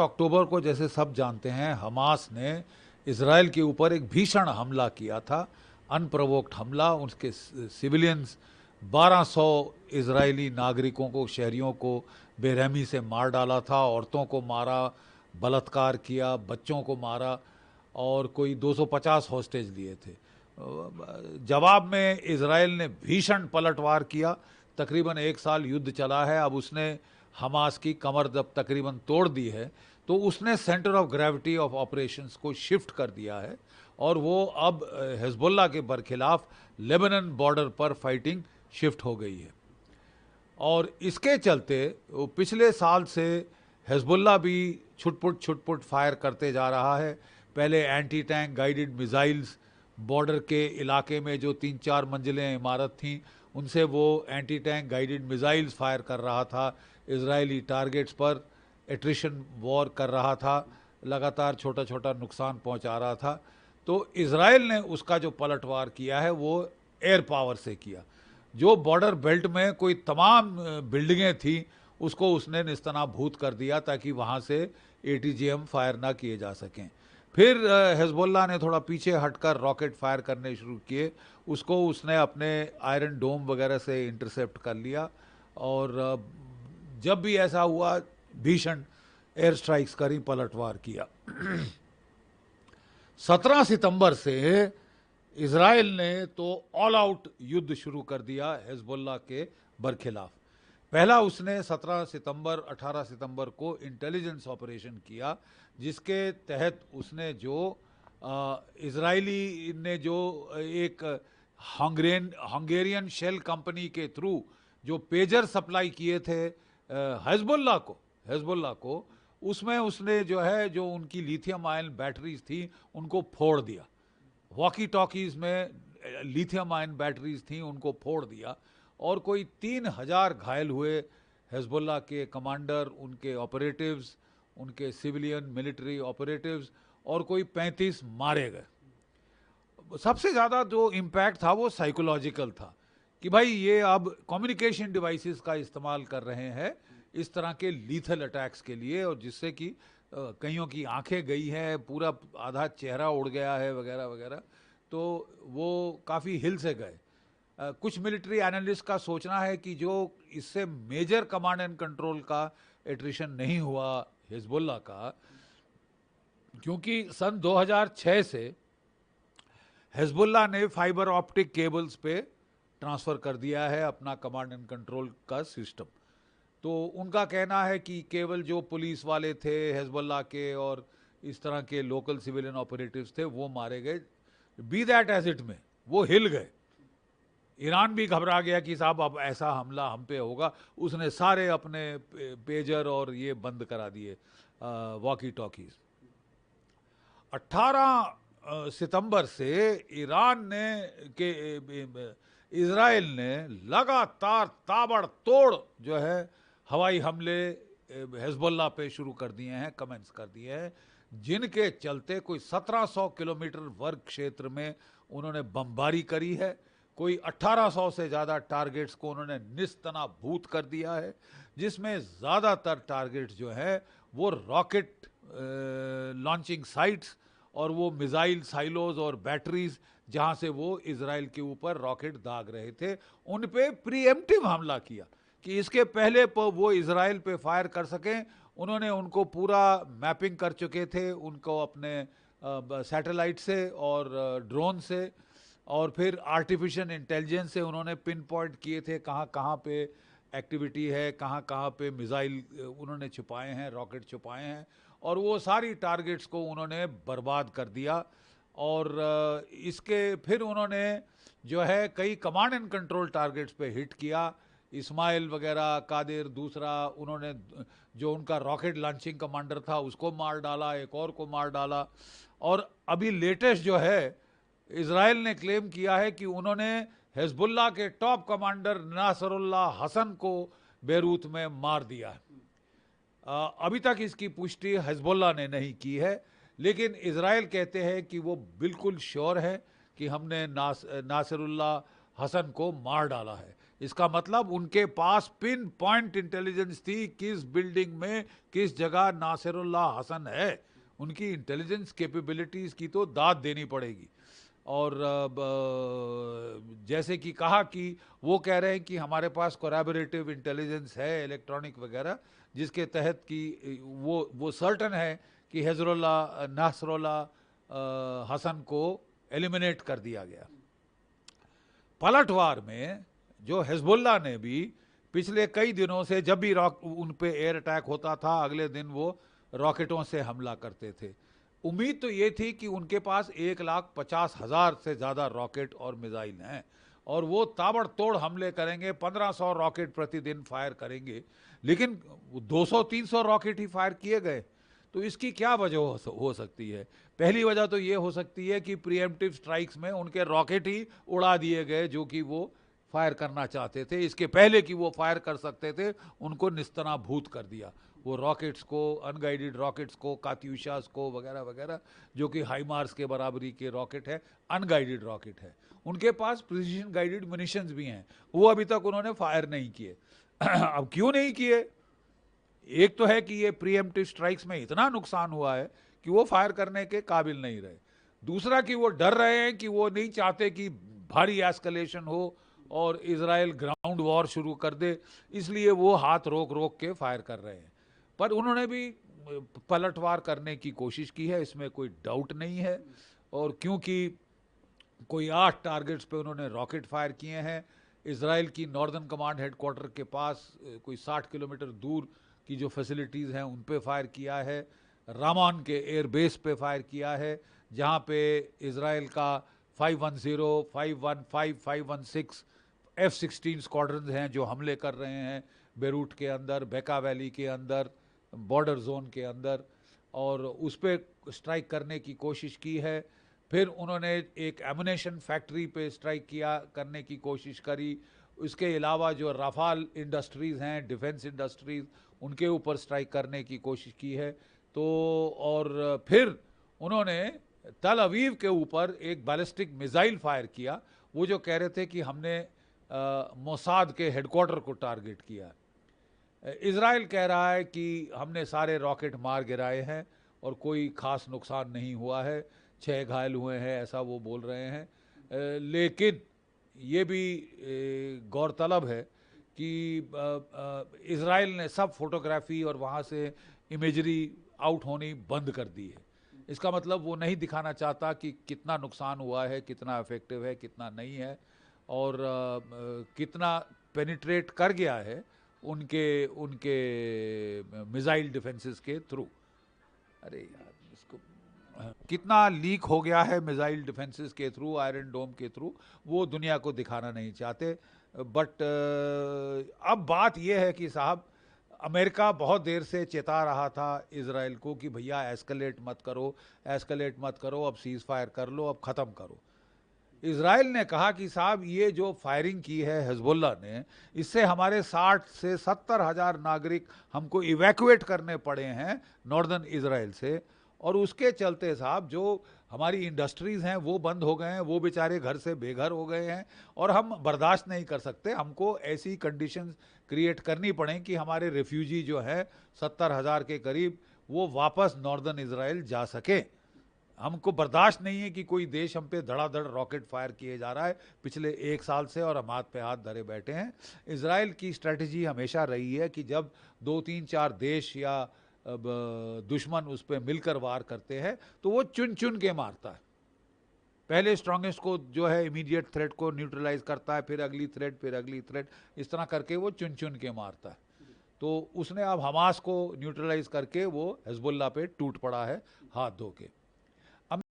अक्टूबर को जैसे सब जानते हैं हमास ने इसराइल के ऊपर एक भीषण हमला किया था, अनप्रोवोक्ड हमला। उसके सिविलियंस 1200 इजरायली नागरिकों को, शहरियों को बेरहमी से मार डाला था, औरतों को मारा, बलात्कार किया, बच्चों को मारा और कोई 250 हॉस्टेज लिए थे। जवाब में इसराइल ने भीषण पलटवार किया। तकरीबन 1 साल युद्ध चला है। अब उसने हमास की कमर जब तकरीबन तोड़ दी है तो उसने centre of gravity of operations को शिफ्ट कर दिया है और वो अब हिजबुल्लाह के बरखिलाफ लेबनान बॉर्डर पर फाइटिंग शिफ्ट हो गई है। और इसके चलते पिछले साल से हिजबुल्लाह भी छुटपुट फायर करते जा रहा है। पहले anti tank guided missiles border के इलाके में जो 3-4 मंजिलें इमारत थीं उनसे वो anti tank guided missiles fire कर रहा था, इजरायली टारगेट्स पर एट्रिशन वॉर कर रहा था, लगातार छोटा छोटा नुकसान पहुंचा रहा था। तो इसराइल ने उसका जो पलटवार किया है वो एयर पावर से किया। जो बॉर्डर बेल्ट में कोई तमाम बिल्डिंगें थी उसको उसने निस्तनाबूत कर दिया ताकि वहाँ से एटीजीएम फायर ना किए जा सकें। फिर हिजबुल्लाह ने थोड़ा पीछे हटकर रॉकेट फायर करने शुरू किए, उसको उसने अपने आयरन डोम वगैरह से इंटरसेप्ट कर लिया। और जब भी ऐसा हुआ भीषण एयर स्ट्राइक्स करी, पलटवार किया। 17 सितंबर से इसराइल ने तो ऑल आउट युद्ध शुरू कर दिया हिजबुल्लाह के बरखिलाफ। पहला उसने 17 सितंबर 18 सितंबर को इंटेलिजेंस ऑपरेशन किया जिसके तहत उसने जो इजरायली ने जो एक हंगेरियन शेल कंपनी के थ्रू जो पेजर सप्लाई किए थे हिजबुल्लाह को उसमें उसने जो है जो उनकी लिथियम आयन बैटरीज थी उनको फोड़ दिया। वॉकी टॉकीज में लिथियम आयन बैटरीज थी उनको फोड़ दिया और कोई 3000 घायल हुए हिजबुल्लाह के कमांडर, उनके ऑपरेटिव्स, उनके सिविलियन मिलिट्री ऑपरेटिव्स और कोई 35 मारे गए। सबसे ज़्यादा जो इम्पैक्ट था वो साइकोलॉजिकल था कि भाई ये अब कम्युनिकेशन डिवाइसेस का इस्तेमाल कर रहे हैं इस तरह के लीथल अटैक्स के लिए, और जिससे कि कईयों की आंखें गई हैं, पूरा आधा चेहरा उड़ गया है वगैरह वगैरह। तो वो काफ़ी हिल से गए। कुछ मिलिट्री एनालिस्ट का सोचना है कि जो इससे मेजर कमांड एंड कंट्रोल का एट्रिशन नहीं हुआ हिजबुल्लाह का, क्योंकि सन 2006 से हिजबुल्लाह ने फाइबर ऑप्टिक केबल्स पे ट्रांसफ़र कर दिया है अपना कमांड एंड कंट्रोल का सिस्टम। तो उनका कहना है कि केवल जो पुलिस वाले थे हिजबुल्लाह के और इस तरह के लोकल सिविलियन ऑपरेटिव्स थे वो मारे गए। बी दैट एज इट में वो हिल गए। ईरान भी घबरा गया कि साहब अब ऐसा हमला हम पे होगा, उसने सारे अपने पेजर और ये बंद करा दिए, वॉकी टॉकीज। 18 सितंबर से ईरान ने के इजराइल ने लगातार ताबड़तोड़ जो है हवाई हमले हिजबुल्लाह पे शुरू कर दिए हैं, कमेंट्स कर दिए हैं, जिनके चलते कोई 1700 किलोमीटर वर्ग क्षेत्र में उन्होंने बमबारी करी है। कोई 1800 से ज़्यादा टारगेट्स को उन्होंने निस्तनाबूत कर दिया है, जिसमें ज़्यादातर टारगेट्स जो हैं वो रॉकेट लॉन्चिंग साइट्स और वो मिसाइल साइलोज और बैटरीज जहाँ से वो इजराइल के ऊपर रॉकेट दाग रहे थे उन पे प्रीएम्प्टिव हमला किया कि इसके पहले वो इजराइल पे फायर कर सकें। उन्होंने उनको पूरा मैपिंग कर चुके थे, उनको अपने सैटेलाइट से और ड्रोन से, और फिर आर्टिफिशियल इंटेलिजेंस से उन्होंने पिन पॉइंट किए थे कहाँ कहाँ पे एक्टिविटी है, कहाँ कहाँ पे मिसाइल उन्होंने छुपाए हैं, रॉकेट छुपाए हैं, और वो सारी टारगेट्स को उन्होंने बर्बाद कर दिया। और इसके फिर उन्होंने जो है कई कमांड एंड कंट्रोल टारगेट्स पे हिट किया। इस्माइल वगैरह, कादिर दूसरा, उन्होंने जो उनका रॉकेट लॉन्चिंग कमांडर था उसको मार डाला, एक और को मार डाला। और अभी लेटेस्ट जो है इजराइल ने क्लेम किया है कि उन्होंने हिजबुल्लाह के टॉप कमांडर नासरुल्लाह हसन को बेरूत में मार दिया है। अभी तक इसकी पुष्टि हिजबुल्लाह ने नहीं की है, लेकिन इजराइल कहते हैं कि वो बिल्कुल श्योर है कि हमने नासरुल्लाह हसन को मार डाला है। इसका मतलब उनके पास पिन पॉइंट इंटेलिजेंस थी किस बिल्डिंग में किस जगह नासिरुल्लाह हसन है। उनकी इंटेलिजेंस कैपेबिलिटीज़ की तो दाद देनी पड़ेगी। और जैसे कि कहा कि वो कह रहे हैं कि हमारे पास कोलैबोरेटिव इंटेलिजेंस है इलेक्ट्रॉनिक वगैरह, जिसके तहत कि वो सर्टन है कि नासरुल्लाह हसन को एलिमिनेट कर दिया गया। पलटवार में जो हिजबुल्लाह ने भी पिछले कई दिनों से जब भी उन पे एयर अटैक होता था अगले दिन वो रॉकेटों से हमला करते थे। उम्मीद तो ये थी कि उनके पास 1,50,000 से ज़्यादा रॉकेट और मिसाइल हैं और वो ताबड़तोड़ हमले करेंगे, 1500 रॉकेट प्रतिदिन फायर करेंगे, लेकिन 200-300 रॉकेट ही फायर किए गए। तो इसकी क्या वजह हो सकती है? पहली वजह तो ये हो सकती है कि प्रीएम्प्टिव स्ट्राइक्स में उनके रॉकेट ही उड़ा दिए गए जो कि वो फायर करना चाहते थे। इसके पहले कि वो फायर कर सकते थे उनको निस्तनाभूत कर दिया। वो रॉकेट्स को, अनगाइडेड रॉकेट्स को, कात्यूशास को वगैरह वगैरह, जो कि हाईमार्स के बराबरी के रॉकेट है, अनगाइडेड रॉकेट है। उनके पास प्रिसीजन गाइडेड मिनिशंस भी हैं, वो अभी तक उन्होंने फायर नहीं किए। अब क्यों नहीं किए? एक तो है कि ये प्रीएम्प्टिव स्ट्राइक्स में इतना नुकसान हुआ है कि वो फायर करने के काबिल नहीं रहे। दूसरा कि वो डर रहे हैं कि वो नहीं चाहते कि भारी एस्केलेशन हो और इजराइल ग्राउंड वॉर शुरू कर दे, इसलिए वो हाथ रोक रोक के फायर कर रहे हैं। पर उन्होंने भी पलटवार करने की कोशिश की है, इसमें कोई डाउट नहीं है। और क्योंकि कोई 8 टारगेट्स पे उन्होंने रॉकेट फायर किए हैं, इजराइल की नॉर्दर्न कमांड हेडक्वार्टर के पास कोई 60 किलोमीटर दूर की जो फैसिलिटीज़ हैं उन पे फायर किया है, रामान के एयरबेस पे फायर किया है, जहाँ पे इजराइल का 510, 515, 516 F-16 स्क्वाड्रन हैं जो हमले कर रहे हैं बेरूट के अंदर, बेका वैली के अंदर, बॉर्डर जोन के अंदर, और उस पर स्ट्राइक करने की कोशिश की है। फिर उन्होंने एक एमुनेशन फैक्ट्री पे स्ट्राइक करने की कोशिश करी। इसके अलावा जो राफाल इंडस्ट्रीज़ हैं, डिफेंस इंडस्ट्रीज़, उनके ऊपर स्ट्राइक करने की कोशिश की है। तो और फिर उन्होंने तल अवीव के ऊपर एक बैलिस्टिक मिसाइल फायर किया। वो जो कह रहे थे कि हमने मोसाद के हेडक्वार्टर को टारगेट किया। इजराइल कह रहा है कि हमने सारे रॉकेट मार गिराए हैं और कोई ख़ास नुकसान नहीं हुआ है, 6 घायल हुए हैं, ऐसा वो बोल रहे हैं। लेकिन ये भी गौरतलब है कि इजराइल ने सब फोटोग्राफी और वहाँ से इमेजरी आउट होनी बंद कर दी है। इसका मतलब वो नहीं दिखाना चाहता कि कितना नुकसान हुआ है, कितना इफेक्टिव है, कितना नहीं है, और कितना पेनिट्रेट कर गया है उनके मिसाइल डिफेंसेस के थ्रू। अरे यार, इसको कितना लीक हो गया है मिसाइल डिफेंसेस के थ्रू, आयरन डोम के थ्रू, वो दुनिया को दिखाना नहीं चाहते। बट अब बात यह है कि साहब, अमेरिका बहुत देर से चेता रहा था इजराइल को कि भैया एस्केलेट मत करो, एस्केलेट मत करो, अब सीज फायर कर लो, अब ख़त्म करो। इजराइल ने कहा कि साहब ये जो फायरिंग की है हिजबुल्लाह ने, इससे हमारे 60 से 70 हज़ार नागरिक हमको इवैक्यूएट करने पड़े हैं नॉर्दर्न इजराइल से, और उसके चलते साहब जो हमारी इंडस्ट्रीज़ हैं वो बंद हो गए हैं, वो बेचारे घर से बेघर हो गए हैं, और हम बर्दाश्त नहीं कर सकते। हमको ऐसी कंडीशंस क्रिएट करनी पड़े कि हमारे रेफ्यूजी जो हैं 70 हज़ार के करीब, वो वापस नॉर्दर्न इजराइल जा सके। हमको बर्दाश्त नहीं है कि कोई देश हम पे धड़ाधड़ रॉकेट फायर किए जा रहा है पिछले 1 साल से, और हम हाथ पे हाथ धरे बैठे हैं। इजराइल की स्ट्रेटजी हमेशा रही है कि जब 2-3-4 देश या दुश्मन उस पर मिलकर वार करते हैं तो वो चुन चुन के मारता है। पहले स्ट्रॉन्गेस्ट को जो है इमीडिएट थ्रेट को न्यूट्रलाइज करता है, फिर अगली थ्रेट, फिर अगली थ्रेट, इस तरह करके वो चुन चुन के मारता है। तो उसने अब हमास को न्यूट्रलाइज करके वो हिजबुल्लाह पे टूट पड़ा है हाथ धो के।